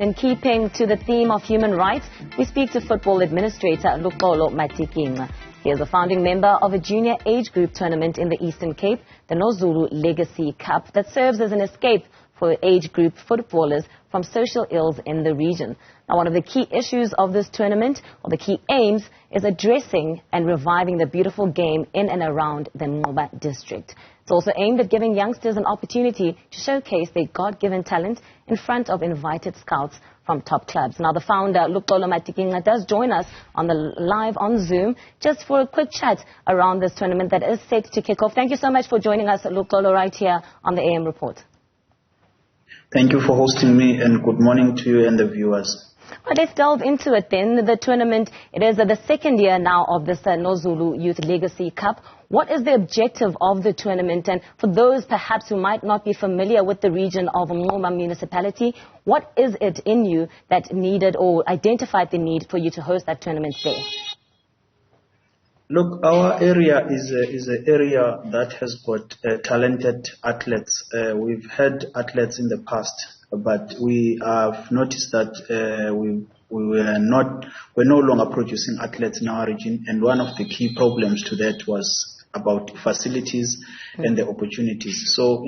In keeping to the theme of human rights, we speak to football administrator Luxolo Matikinca. He is a founding member of a junior age group tournament in the Eastern Cape, the Nozulu Legacy Cup, that serves as an escape for age group footballers from social ills in the region. Now, one of the key issues of this tournament, or the key aims, is addressing and reviving the beautiful game in and around the Mnquma District. It's also aimed at giving youngsters an opportunity to showcase their God-given talent in front of invited scouts from top clubs. Now, the founder, Luxolo Matikinca, does join us on the live on Zoom just for a quick chat around this tournament that is set to kick off. Thank you so much for joining us, Luxolo, right here on the AM Report. Thank you for hosting me, and good morning to you and the viewers. Well, let's delve into it then. The tournament, it is the second year now of this Nozulu Youth Legacy Cup. What is the objective of the tournament? And for those perhaps who might not be familiar with the region of Mnquma municipality, what is it in you that needed or identified the need for you to host that tournament there? Look, our area is an area that has got talented athletes. We've had athletes in the past, but we have noticed that we're no longer producing athletes in our region, and one of the key problems to that was about facilities and the opportunities. So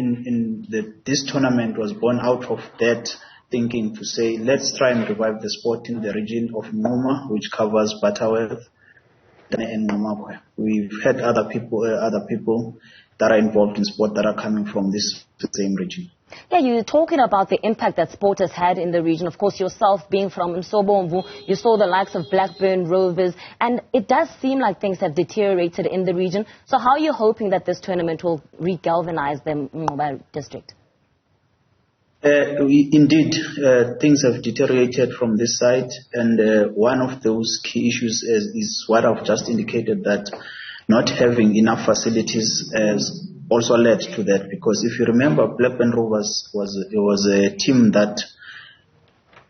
this tournament was born out of that thinking to say, let's try and revive the sport in the region of Mnquma, which covers Butterworth and Mahamba. We've had other people that are involved in sport that are coming from this same region. Yeah, you're talking about the impact that sport has had in the region. Of course, yourself being from Msobomvu, you saw the likes of Blackburn Rovers, and it does seem like things have deteriorated in the region. So how are you hoping that this tournament will re-galvanize the Mnquma district? Indeed, things have deteriorated from this side, and one of those key issues is what I've just indicated, that not having enough facilities has also led to that. Because if you remember, Blackburn Rovers was a team that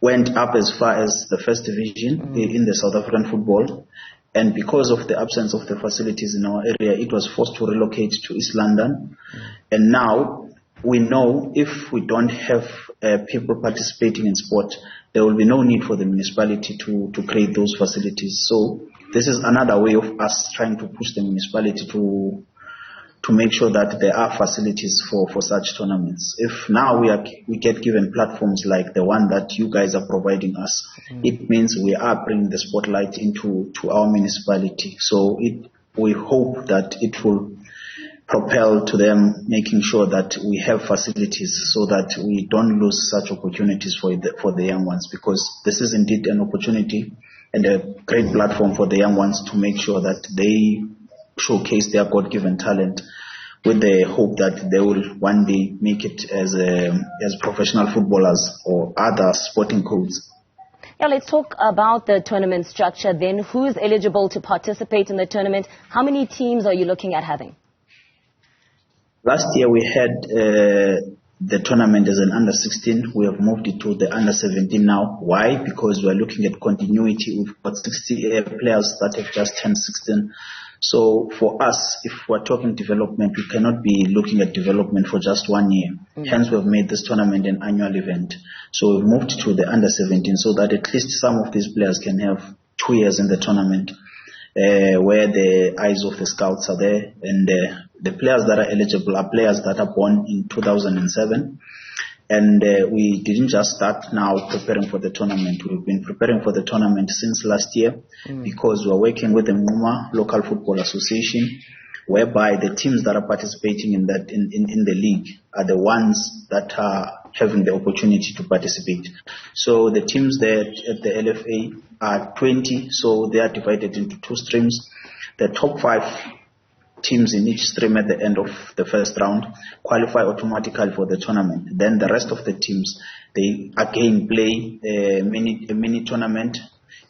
went up as far as the first division in the South African football, and because of the absence of the facilities in our area, it was forced to relocate to East London. And now we know if we don't have people participating in sport, there will be no need for the municipality to create those facilities. So this is another way of us trying to push the municipality to make sure that there are facilities for such tournaments. If now we get given platforms like the one that you guys are providing us, it means we are bringing the spotlight into our municipality. So we hope that it will propel to them making sure that we have facilities so that we don't lose such opportunities for the young ones, because this is indeed an opportunity and a great platform for the young ones to make sure that they showcase their God-given talent, with the hope that they will one day make it as professional footballers or other sporting codes. Yeah, let's talk about the tournament structure then. Who is eligible to participate in the tournament? How many teams are you looking at having? Last year we had the tournament as an under-16. We have moved it to the under-17 now. Why? Because we're looking at continuity. We've got 60 players that have just turned 16. So for us, if we're talking development, we cannot be looking at development for just 1 year. Hence, we've made this tournament an annual event. So we've moved to the under-17 so that at least some of these players can have 2 years in the tournament, where the eyes of the scouts are there. And the players that are eligible are players that are born in 2007. And we didn't just start now preparing for the tournament. We've been preparing for the tournament since last year because we're working with the Mnquma Local Football Association, whereby the teams that are participating in the league are the ones that are having the opportunity to participate. So the teams there at the LFA are 20, so they are divided into 2 streams. The top 5 teams in each stream at the end of the first round qualify automatically for the tournament. Then the rest of the teams, they again play a mini tournament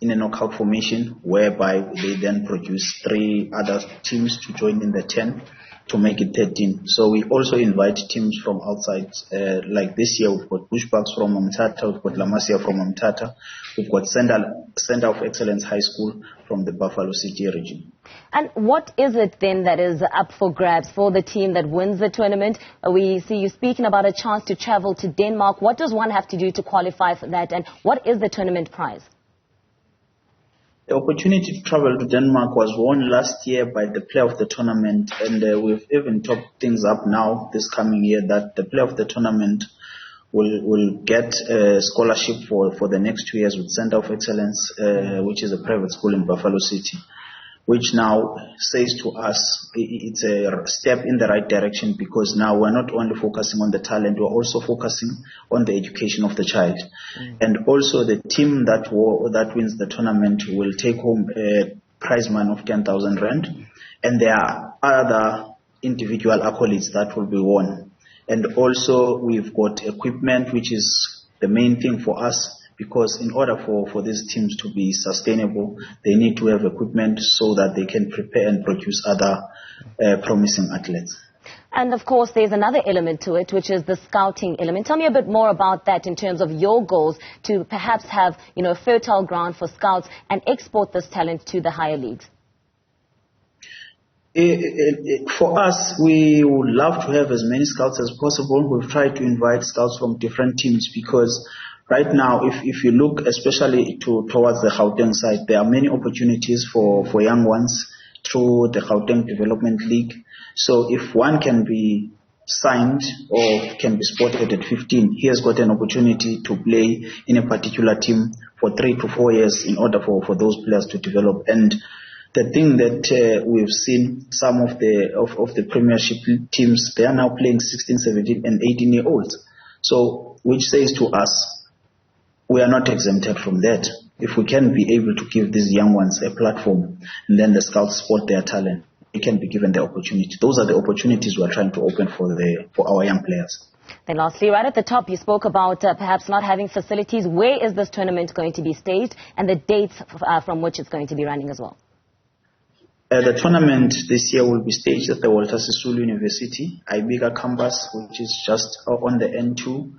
in a knockout formation, whereby they then produce 3 other teams to join in the 10 to make it 13. So we also invite teams from outside. Like this year, we've got Bushbucks from Mthatha, we've got La Masia from Mthatha, we've got Center of Excellence High School from the Buffalo City region. And what is it then that is up for grabs for the team that wins the tournament? We see you speaking about a chance to travel to Denmark. What does one have to do to qualify for that, and what is the tournament prize? The opportunity to travel to Denmark was won last year by the player of the tournament, and we've even topped things up now this coming year that the player of the tournament will get a scholarship for the next 2 years with Center of Excellence, which is a private school in Buffalo City, which now says to us it's a step in the right direction, because now we're not only focusing on the talent, we're also focusing on the education of the child. And also the team that wins the tournament will take home a prize money of 10,000 rand, and there are other individual accolades that will be won. And also we've got equipment, which is the main thing for us, because in order for these teams to be sustainable, they need to have equipment so that they can prepare and produce other promising athletes. And of course, there's another element to it, which is the scouting element. Tell me a bit more about that in terms of your goals to perhaps have, fertile ground for scouts and export this talent to the higher leagues. For us, we would love to have as many scouts as possible. We've tried to invite scouts from different teams, because right now, if you look especially towards the Gauteng side, there are many opportunities for young ones through the Gauteng Development League. So if one can be signed or can be spotted at 15, he has got an opportunity to play in a particular team for 3 to 4 years in order for those players to develop. And the thing that we've seen, some of the premiership teams, they are now playing 16, 17 and 18-year-olds. So which says to us, we are not exempted from that. If we can be able to give these young ones a platform, and then the scouts spot their talent, they can be given the opportunity. Those are the opportunities we are trying to open for our young players. Then lastly, right at the top, you spoke about perhaps not having facilities. Where is this tournament going to be staged, and the dates from which it's going to be running as well? The tournament this year will be staged at the Walter Sisulu University, Ibiga campus, which is just on the N2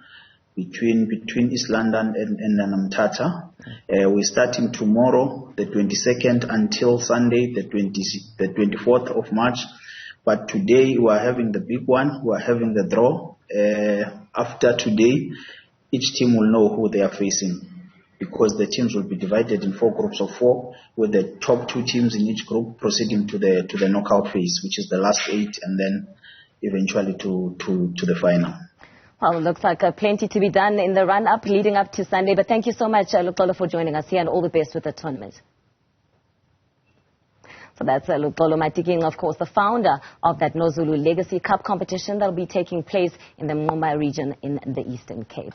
between East London and Mthatha. We're starting tomorrow, the 22nd, until Sunday, the 24th of March. But today we are having the big one. We are having the draw. After today, each team will know who they are facing, because the teams will be divided in 4 groups of 4, with the top 2 teams in each group proceeding to the knockout phase, which is the last 8, and then eventually to the final. Well, it looks like plenty to be done in the run-up leading up to Sunday. But thank you so much, Luxolo, for joining us here, and all the best with the tournament. So that's Luxolo Matikinca, of course, the founder of that Nozulu Legacy Cup competition that will be taking place in the Mnquma region in the Eastern Cape.